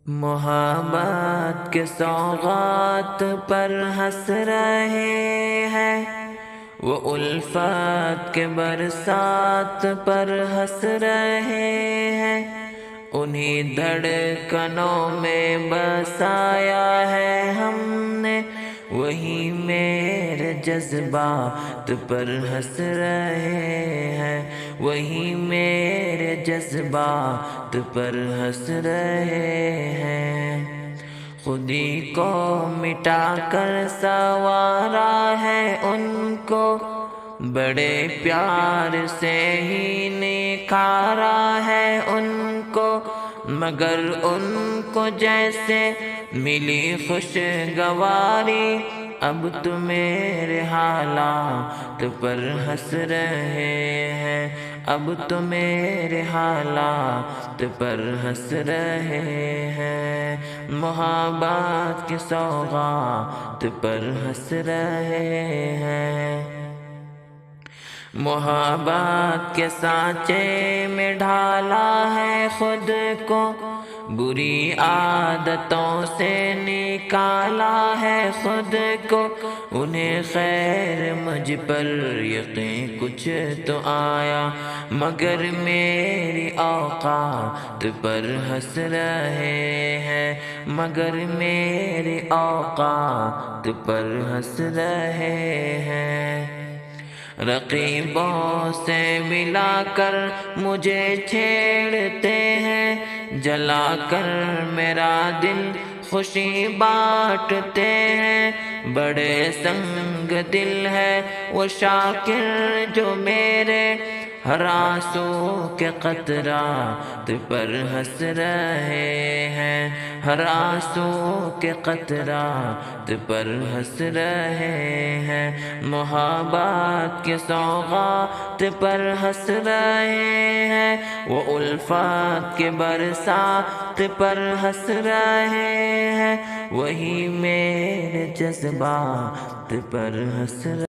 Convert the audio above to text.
محبت کے سوغات پر ہنس رہے ہیں، وہ الفت کے برسات پر ہنس رہے ہیں، انہی دھڑکنوں میں بسایا ہے ہم نے، وہی میرے جذبات پر ہنس رہے ہیں، وہی میرے جذبات پر ہنس رہے ہیں۔ خودی کو مٹا کر سنوارا ہے ان کو، بڑے پیار سے ہی نکھارا ہے ان کو، مگر ان کو جیسے ملی خوشگواری، اب تو میرے حالات پر ہنس رہے ہیں، اب تو میرے حالات پر ہنس رہے ہیں، محبت کے سوغات پر ہنس رہے ہیں۔ محبت کے سانچے میں ڈھالا ہے خود کو، بری عادتوں سے نکالا ہے خود کو، انہیں خیر مجھ پر یقین کچھ تو آیا، مگر میری اوقات پر ہنس رہے ہیں، مگر میری اوقات پر ہنس رہے ہیں۔ رقیبوں سے ملا کر مجھے چھیڑتے ہیں، جلا کر میرا دل خوشی بانٹتے ہیں، بڑے سنگ دل ہے وہ شاکر جو میرے، ہر آنسو کے قطرات پر ہنس رہے ہیں، ہر آنسو کے قطرات پر ہنس رہے ہیں، محبت کے سوغات پر ہنس رہے ہیں، وہ الفت کے برسات پر ہنس رہے ہیں، وہی میرے جذبات پر ہنس رہے ہیں۔